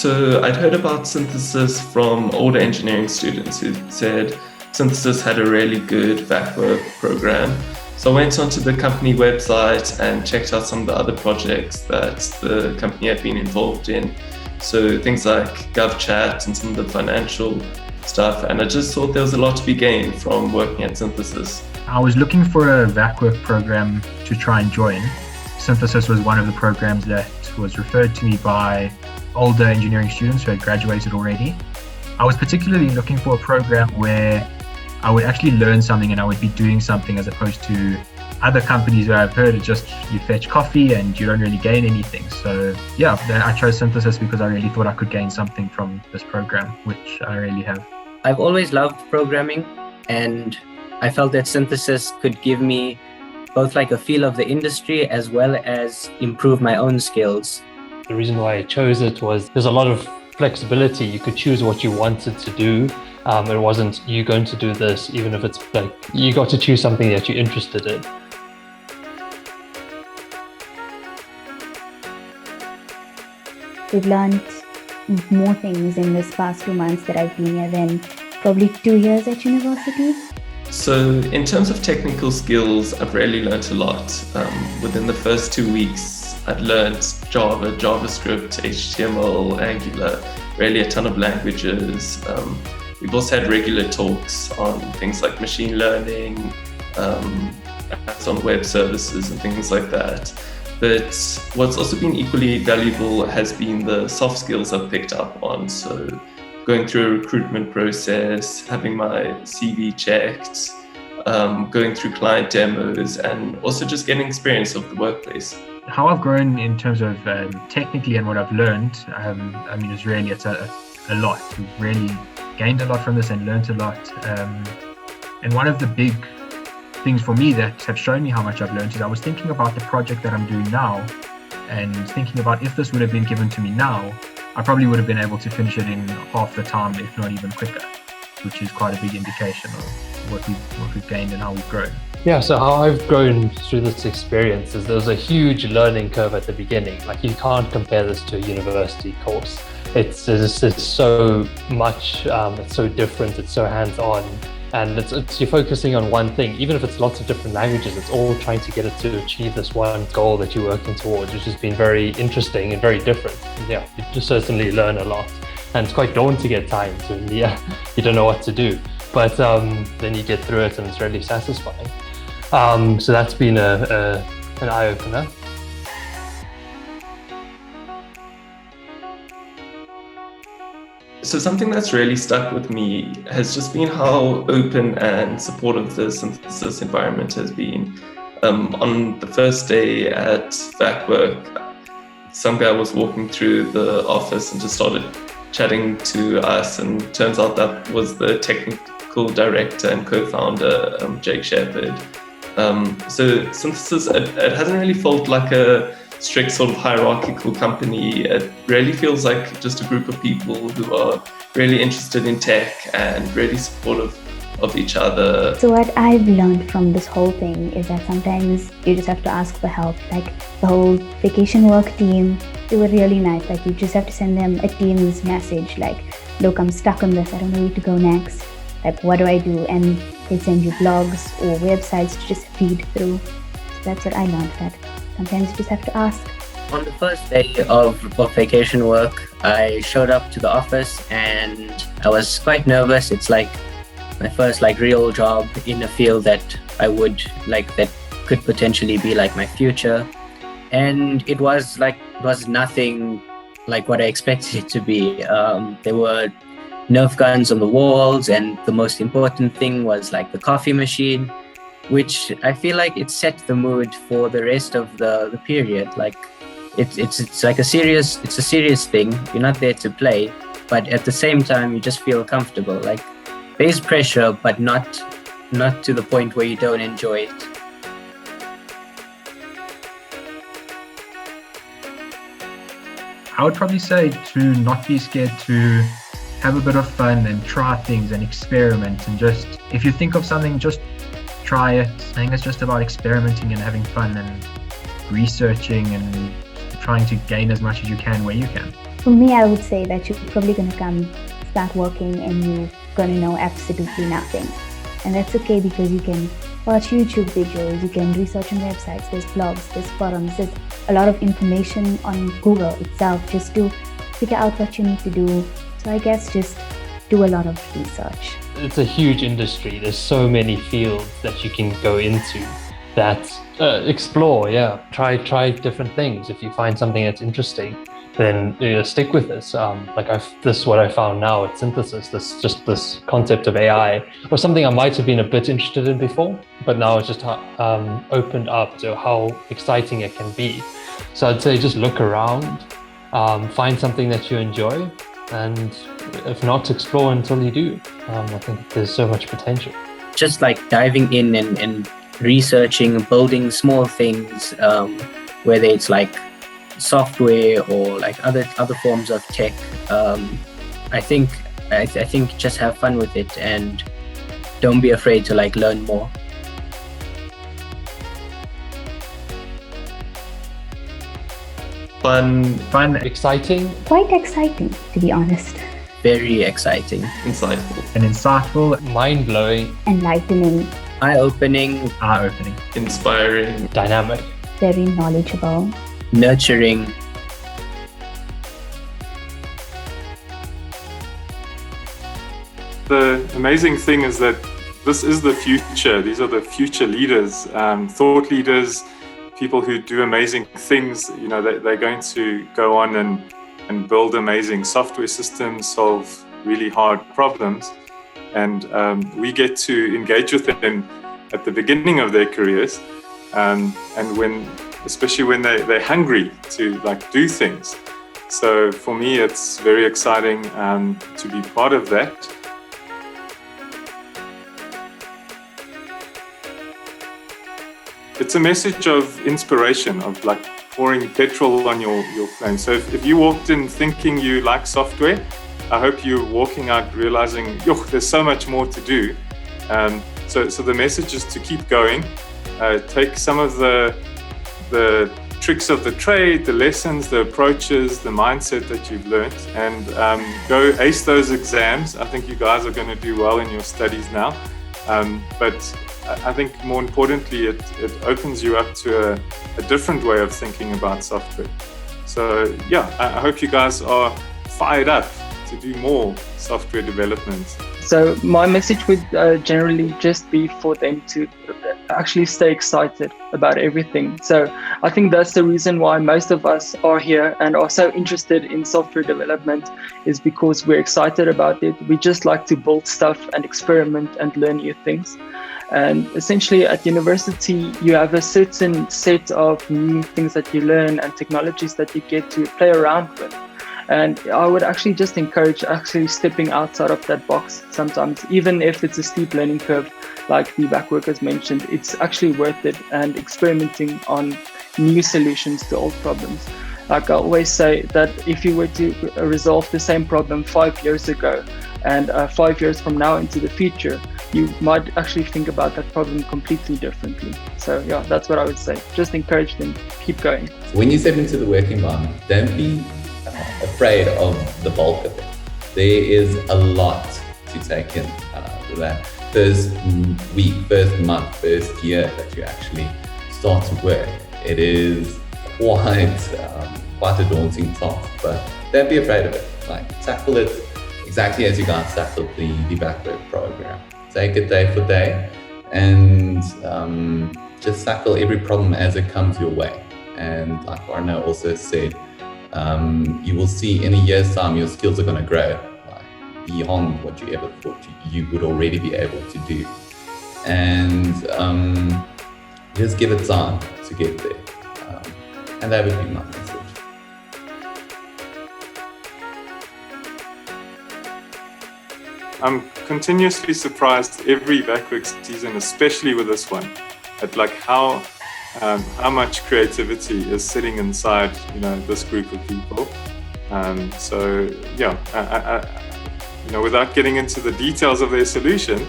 So I'd heard about synthesis from older engineering students who said synthesis had a really good Vac program. So I went onto the company website and checked out some of the other projects that the company had been involved in. So things like GovChat and some of the financial stuff. And I just thought there was a lot to be gained from working at synthesis. I was looking for a Vac program to try and join. Synthesis was one of the programs that was referred to me by older engineering students who had graduated already. I was particularly looking for a program where I would actually learn something and I would be doing something, as opposed to other companies where I've heard it's just you fetch coffee and you don't really gain anything. So yeah, I chose synthesis because I really thought I could gain something from this program, which I really have. I've always loved programming, and I felt that synthesis could give me both like a feel of the industry as well as improve my own skills. The reason why I chose it was there's a lot of flexibility. You could choose what you wanted to do. It wasn't you going to do this, even if it's like you got to choose something that you're interested in. We've learned more things in this past 2 months that I've been here than probably 2 years at university. So in terms of technical skills, I've really learned a lot. Within the first 2 weeks, I'd learned Java, JavaScript, HTML, Angular, really a ton of languages. We've also had regular talks on things like machine learning, on web services and things like that. But what's also been equally valuable has been the soft skills I've picked up on. So going through a recruitment process, having my CV checked, going through client demos, and also just getting experience of the workplace. How I've grown in terms of technically and what I've learned, it's a lot. We've really gained a lot from this and learned a lot. And one of the big things for me that have shown me how much I've learned is I was thinking about the project that I'm doing now and thinking about if this would have been given to me now, I probably would have been able to finish it in half the time, if not even quicker, which is quite a big indication of what we've gained and how we've grown. Yeah, so how I've grown through this experience is there's a huge learning curve at the beginning. Like you can't compare this to a university course. It's so much, it's so different, it's so hands-on. And you're focusing on one thing, even if it's lots of different languages, it's all trying to get it to achieve this one goal that you're working towards, which has been very interesting and very different. Yeah, you just certainly learn a lot. And it's quite daunting at times when you don't know what to do. But then you get through it and it's really satisfying. So that's been an eye-opener. So something that's really stuck with me has just been how open and supportive the synthesis environment has been. On the first day at Vac some guy was walking through the office and just started chatting to us, and turns out that was the technical director and co-founder, Jake Shepherd. So synthesis, it hasn't really felt like a strict sort of hierarchical company. It really feels like just a group of people who are really interested in tech and really supportive of each other. So what I've learned from this whole thing is that sometimes you just have to ask for help. Like the whole vacation work team, they were really nice. Like you just have to send them a Teams message like, look, I'm stuck on this, I don't know where to go next. Like, what do I do? And they send you blogs or websites to just feed through. So that's what I learned, that sometimes you just have to ask. On the first day of vacation work, I showed up to the office and I was quite nervous. It's like my first real job in a field that I would that could potentially be like my future. And it was nothing like what I expected it to be. There were Nerf guns on the walls, and the most important thing was like the coffee machine, which I feel like it set the mood for the rest of the period. Like it's like a serious thing. You're not there to play, but at the same time you just feel comfortable. Like there's pressure, but not to the point where you don't enjoy it. I would probably say to not be scared to have a bit of fun and try things and experiment, and just, if you think of something, just try it. I think it's just about experimenting and having fun and researching and trying to gain as much as you can where you can. For me, I would say that you're probably going to start working and you're going to know absolutely nothing. And that's okay, because you can watch YouTube videos, you can research on websites, there's blogs, there's forums, there's a lot of information on Google itself just to figure out what you need to do. So I guess just do a lot of research. It's a huge industry. There's so many fields that you can go into that explore. Try different things. If you find something that's interesting, then stick with this. This is what I found now at Synthesis. This concept of AI was something I might have been a bit interested in before, but now it's just opened up to how exciting it can be. So I'd say just look around, find something that you enjoy, and if not, explore until you do. I think there's so much potential. Just like diving in and researching, building small things, whether it's like software or like other forms of tech. I think just have fun with it and don't be afraid to like learn more. Fun, exciting. Quite exciting, to be honest. Very exciting. insightful, mind-blowing, Enlightening, eye-opening, inspiring, dynamic, very knowledgeable. nurturing. The amazing thing is that this is the future. These are the future leaders, thought leaders, people who do amazing things. They're going to go on and build amazing software systems, solve really hard problems. And we get to engage with them at the beginning of their careers. And especially when they're hungry to like do things. So for me, it's very exciting to be part of that. It's a message of inspiration, of like pouring petrol on your flame. So if you walked in thinking you like software, I hope you're walking out realizing, there's so much more to do. So the message is to keep going, take some of the tricks of the trade, the lessons, the approaches, the mindset that you've learned, and go ace those exams. I think you guys are going to do well in your studies now. But I think more importantly, it opens you up to a different way of thinking about software. So I hope you guys are fired up to do more software development. So my message would generally just be for them to actually stay excited about everything. So I think that's the reason why most of us are here and are so interested in software development, is because we're excited about it. We just like to build stuff and experiment and learn new things. And essentially at university, you have a certain set of new things that you learn and technologies that you get to play around with. And I would actually just encourage actually stepping outside of that box sometimes, even if it's a steep learning curve, like the Vac workers mentioned. It's actually worth it, and experimenting on new solutions to old problems. Like I always say that if you were to resolve the same problem 5 years ago and 5 years from now into the future, you might actually think about that problem completely differently. So that's what I would say. Just encourage them, keep going. When you step into the work environment, don't be afraid of the bulk of it. There is a lot to take in for that first week, first month, first year that you actually start to work. It is quite a daunting task, but don't be afraid of it. Like, tackle it exactly as you guys tackled the Vac Programme. Take it day for day and just tackle every problem as it comes your way. And like Arno also said, you will see in a year's time your skills are going to grow beyond what you ever thought you would already be able to do. And just give it time to get there. And that would be my message. I'm continuously surprised every VacWorks season, especially with this one, at like how much creativity is sitting inside, this group of people. Without getting into the details of their solution,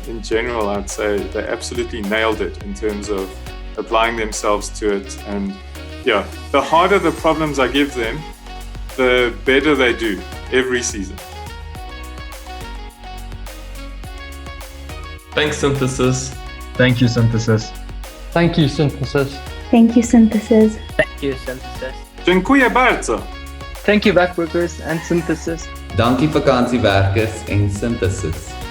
in general, I'd say they absolutely nailed it in terms of applying themselves to it. And the harder the problems I give them, the better they do every season. Thanks, Synthesis. Thank you, Synthesis. Thank you, Synthesis. Thank you, Synthesis. Thank you, Synthesis. Dziękuję bardzo. Thank you, Vac Workers and Synthesis. Dankie vakansiewerkers en Synthesis.